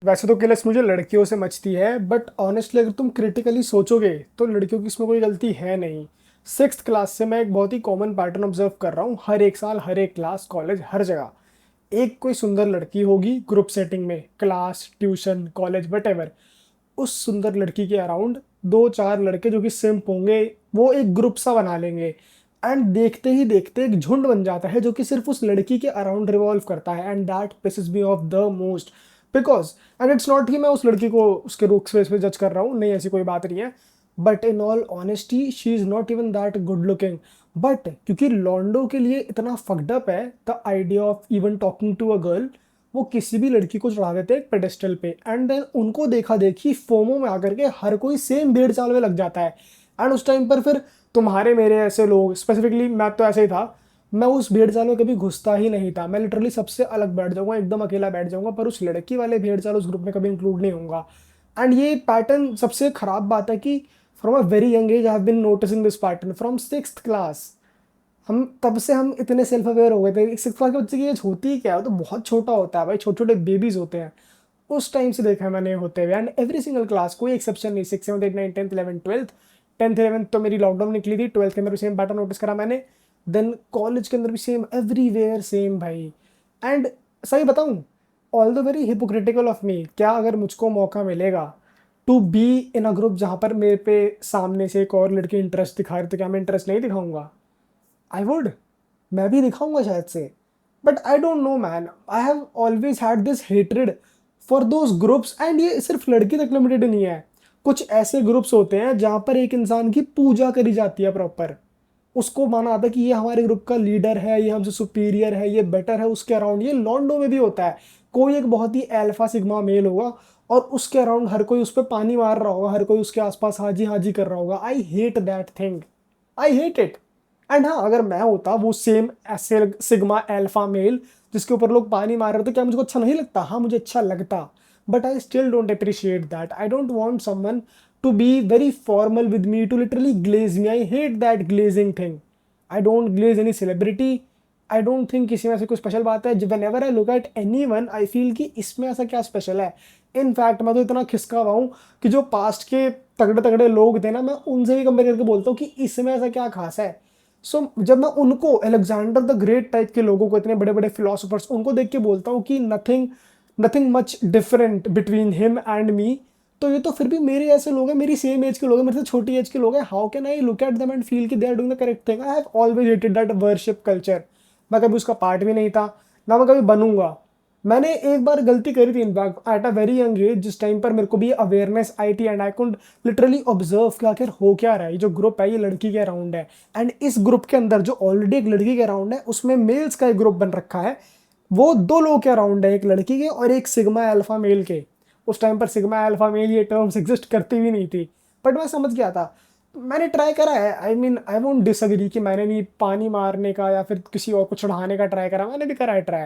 वैसे तो किलस मुझे लड़कियों से मचती है, बट ऑनेस्टली अगर तुम क्रिटिकली सोचोगे तो लड़कियों की इसमें कोई गलती है नहीं। सिक्स्थ क्लास से मैं एक बहुत ही कॉमन पैटर्न ऑब्जर्व कर रहा हूँ, हर एक साल हर एक क्लास कॉलेज हर जगह एक कोई सुंदर लड़की होगी ग्रुप सेटिंग में, क्लास ट्यूशन कॉलेज वट। उस सुंदर लड़की के अराउंड दो चार लड़के जो कि सिम्प होंगे, वो एक ग्रुप सा बना लेंगे। एंड देखते ही देखते एक झुंड बन जाता है जो कि सिर्फ उस लड़की के अराउंड रिवॉल्व करता है, and that pisses me off the most. Because and it's not कि मैं उस लड़की को उसके लुक्स बेस पे जज कर रहा हूँ, नहीं ऐसी कोई बात नहीं है। But in all honesty she is not even that good looking. But क्योंकि लॉन्डो के लिए इतना फक्ड अप है the idea of even talking to a girl, वो किसी भी लड़की को चढ़ा देते हैं एक पेडेस्टल पे, एंड देन उनको देखा देखी फोमो में आकर के हर कोई सेम भेड़ चाल में लग जाता है। एंड उस टाइम पर फिर तुम्हारे मेरे ऐसे लोग, स्पेसिफिकली मैं तो ऐसे ही था, मैं उस भेड़ चाल में कभी घुसता ही नहीं था। मैं लिटरली सबसे अलग बैठ जाऊंगा, एकदम अकेला बैठ जाऊंगा, पर उस लड़की वाले भेड़ चाल उस ग्रुप में कभी इंक्लूड नहीं होऊंगा। एंड ये पैटर्न, सबसे खराब बात है कि from a very young age I have been noticing this pattern from sixth class. हम तब से हम इतने सेल्फ अवेयर हो गए थे। सिक्स क्लास के बच्चे की एज होती ही क्या है, वो तो बहुत छोटा होता है भाई, छोटे छोटे बेबीज होते हैं। उस टाइम से देखा है मैंने होते हुए, एंड एवरी सिंगल क्लास, कोई एक्सेप्शन नहीं। Six seven eight nine tenth eleven twelfth, tenth eleven तो मेरी लॉकडाउन निकली थी, ट्वेल्थ के अंदर भी सेम पैटर्न नोटिस करा मैंने। देन कॉलेज के अंदर भी सेम, एवरीवेयर सेम भाई। एंड सही बताऊं, all the very hypocritical of me, क्या अगर मुझको मौका मिलेगा to be in a group जहाँ पर मेरे पे सामने से एक और लड़की इंटरेस्ट दिखा रही, तो क्या मैं इंटरेस्ट नहीं दिखाऊंगा? आई वुड, मैं भी दिखाऊंगा शायद से। But I don't know man, I have always had this hatred for those groups. And ये सिर्फ लड़की तक लिमिटेड नहीं है। कुछ ऐसे ग्रुप्स होते हैं जहाँ पर एक इंसान की पूजा करी जाती है प्रॉपर, उसको माना आता है कि ये हमारे ग्रुप का लीडर है, ये हमसे सुपीरियर है, ये बेटर है। उसके अराउंड, ये लॉन्डो में भी होता है, कोई एक बहुत ही अल्फा सिग्मा मेल होगा और उसके अराउंड हर कोई उस पर पानी मार रहा होगा, हर कोई उसके आसपास हाजी हाजी कर रहा होगा। आई hate that thing, I hate it. And हाँ, अगर मैं होता वो सेम सिग्मा अल्फा मेल जिसके ऊपर लोग पानी मार रहे थे, क्या मुझको अच्छा नहीं लगता? हाँ, मुझे अच्छा लगता। But I still don't appreciate that. I don't want someone to be very formal with me, to literally glaze me. I hate that glazing thing. I don't glaze any celebrity. I don't think किसी में ऐसी कोई special बात है। whenever I look at anyone, I feel कि इसमें ऐसा क्या स्पेशल है। इनफैक्ट मैं तो इतना खिसका हुआ हूँ कि जो पास्ट के तगड़े तगड़े लोग थे ना, मैं उनसे भी कंपेयर करके बोलता हूँ कि इसमें ऐसा क्या खास है। जब मैं उनको, अलेक्जेंडर द ग्रेट टाइप के लोगों को, इतने बड़े बड़े फिलोसोफर्स, उनको देख के बोलता हूँ कि nothing nothing much different between him and me, तो ये तो फिर भी मेरे ऐसे लोग हैं, मेरी सेम एज के लोग हैं, मेरे से छोटी एज के लोग हैं। How can I look at them and feel कि they are doing the correct thing? I have always hated that worship culture. मैं कभी उसका पार्ट भी नहीं था, ना मैं कभी बनूंगा। मैंने एक बार गलती करी थी in fact at a very young as, जिस टाइम पर मेरे को भी अवेयरनेस आई थी, and I could literally observe कि आखिर हो क्या रहा है। ये जो ग्रुप है ये लड़की के अराउंड है, एंड इस ग्रुप के अंदर जो ऑलरेडी एक लड़की के अराउंड है, उसमें मेल्स का एक ग्रुप बन रखा है। वो दो लोग के अराउंड है, एक लड़की के और एक सिग्मा अल्फा मेल के। उस टाइम पर सिग्मा अल्फा मेल ये टर्म्स एग्जिस्ट करती भी नहीं थी, बट मैं समझ गया था। मैंने ट्राई करा है, I mean I won't disagree कि मैंने भी पानी मारने का या फिर किसी और को चढ़ाने का ट्राई करा, मैंने भी करा है try.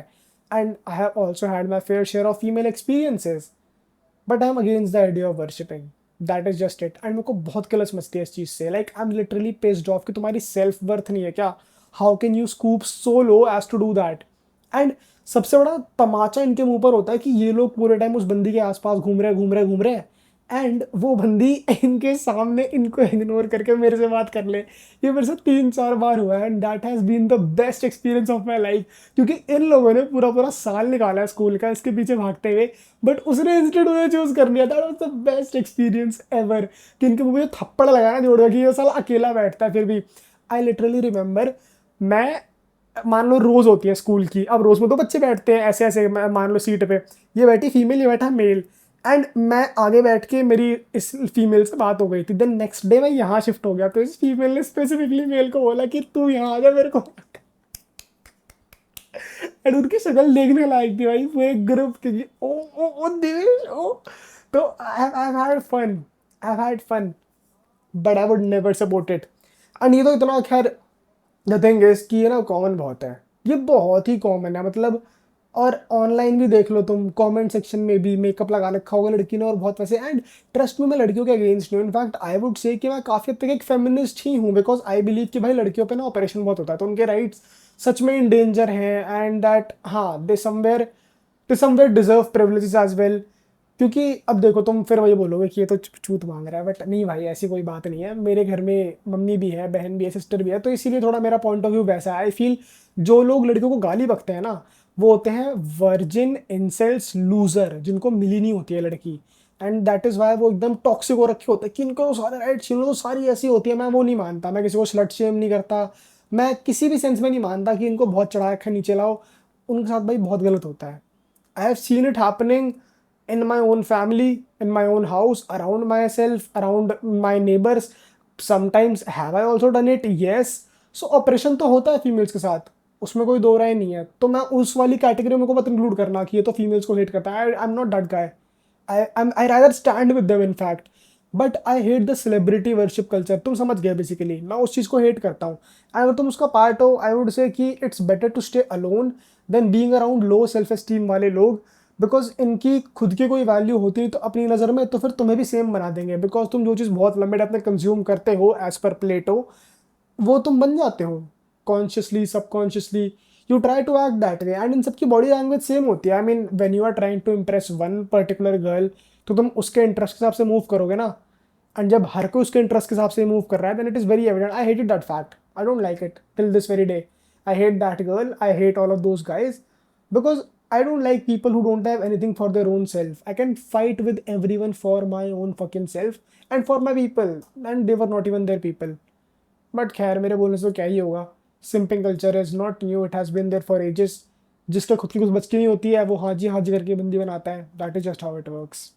And I have also had my fair share of female experiences. But I am against the idea of worshipping, that is just it. And मेरे को बहुत किलस मचती है इस चीज़ से। Like I am literally pissed off कि तुम्हारी सेल्फ वर्थ नहीं है क्या? How can you scoop so low as to do that? And सबसे बड़ा तमाचा इनके मुंह पर होता है कि ये लोग पूरे टाइम उस बंदी के आसपास घूम रहे घूम रहे घूम रहे हैं, एंड वो बंदी इनके सामने इनको इग्नोर करके मेरे से बात कर ले। ये मेरे से तीन चार बार हुआ है, and that has been the best experience of my life. क्योंकि इन लोगों ने पूरा पूरा साल निकाला है स्कूल का इसके पीछे भागते हुए, बट उसने इंस्टेड मुझे चूज कर लिया। That was the best experience ever. कि इनके मुझे थप्पड़ लगाना जोड़ कि ये साला अकेला बैठता है फिर भी। आई लिटरली रिमेंबर, मैं, मान लो रोज होती है स्कूल की, अब रोज में तो बच्चे बैठते हैं ऐसे ऐसे, मान लो सीट पे ये बैठी फीमेल, ये बैठा मेल, एंड मैं आगे बैठ के, मेरी इस फीमेल से बात हो गई थी। देन नेक्स्ट डे मैं यहाँ शिफ्ट हो गया, तो इस फीमेल ने स्पेसिफिकली मेल को बोला कि तू यहाँ आ जा मेरे को। एंड उनकी शक्ल देखने लायक थी भाई, पूरे ग्रुप की। ओ देवेश ओ। तो I have had fun, I have had fun, but I would never support it. And ये तो इतना, खैर द थिंग इज कि ये ना कॉमन बहुत है, ये बहुत ही कॉमन है मतलब। और ऑनलाइन भी देख लो तुम, कमेंट सेक्शन में भी मेकअप लगा रखा होगा लड़की ने और बहुत वैसे। एंड ट्रस्ट में, मैं लड़कियों के अगेंस्ट नहीं हूँ। इनफैक्ट आई वुड से कि मैं काफ़ी हद तक एक फेमिनिस्ट ही हूँ, बिकॉज आई बिलीव कि भाई लड़कियों पे ना ऑपरेशन बहुत होता है, तो उनके राइट्स सच में इन डेंजर हैं, एंड दैट हाँ, they somewhere deserve privileges as well. क्योंकि अब देखो तुम फिर वही बोलोगे कि ये तो छूत मांग रहा है, बट नहीं भाई, ऐसी कोई बात नहीं है। मेरे घर में मम्मी भी है, बहन भी है, सिस्टर भी है, तो इसीलिए थोड़ा मेरा पॉइंट ऑफ व्यू वैसा है। आई फील जो लोग लड़कियों को गाली बकते हैं ना, वो होते हैं वर्जिन इंसेल्स लूजर, जिनको मिली नहीं होती है लड़की। एंड दैट इज वाई वो एकदम टॉक्सिक हो रखे होते हैं कि इनको तो सारे राइट्स, इनको तो सारी ऐसी होती है। मैं वो नहीं मानता, मैं किसी को स्लट शेम नहीं करता, मैं किसी भी सेंस में नहीं मानता कि इनको बहुत चढ़ा रखा नीचे लाओ। उनके साथ भाई बहुत गलत होता है। I have seen it happening in my own family, in my own house, around myself, around my neighbors. Sometimes have I also done it? Yes. So operation तो होता है फीमेल्स के साथ, उसमें कोई दो राय नहीं है। तो मैं उस वाली कैटेगरी में को मत इंक्लूड करना कि ये तो फीमेल्स को हेट करता है। I am not that guy. I rather stand with them in fact. But I hate the celebrity worship culture. तुम समझ गए बेसिकली, मैं उस चीज़ को हेट करता हूँ। अगर तुम उसका पार्ट हो, आई वुड से कि it's better to stay alone than being around low self esteem वाले लोग। बिकॉज इनकी खुद की कोई वैल्यू होती नहीं तो अपनी नज़र में, तो फिर तुम्हें भी सेम बना देंगे। बिकॉज तुम जो चीज़ बहुत लंबे टाइम तक कंज्यूम करते हो एज पर प्लेटो, वो तुम बन जाते हो consciously subconsciously. You try to act that way, and इन सबकी बॉडी लैंग्वेज सेम होती है। I mean when you are trying to impress one particular girl, तो तुम उसके इंटरेस्ट के हिसाब से मूव करोगे ना। एंड जब हर कोई उसके इंटरेस्ट के हिसाब से मूव कर रहा है, then it is very evident. I hated that fact, I don't like it till this very day. I hate that girl, I hate all of those guys, because I don't like people who don't have anything for their own self. I can fight with everyone for my own fucking self and for my people, and they were not even their people. But खैर, मेरे बोलने से तो क्या ही होगा। Simping culture is not new, it has been there for ages. जिसका खुद की कुछ बचती नहीं होती है, वो हाँ जी करके बंदी बनाता है। That is just how it works.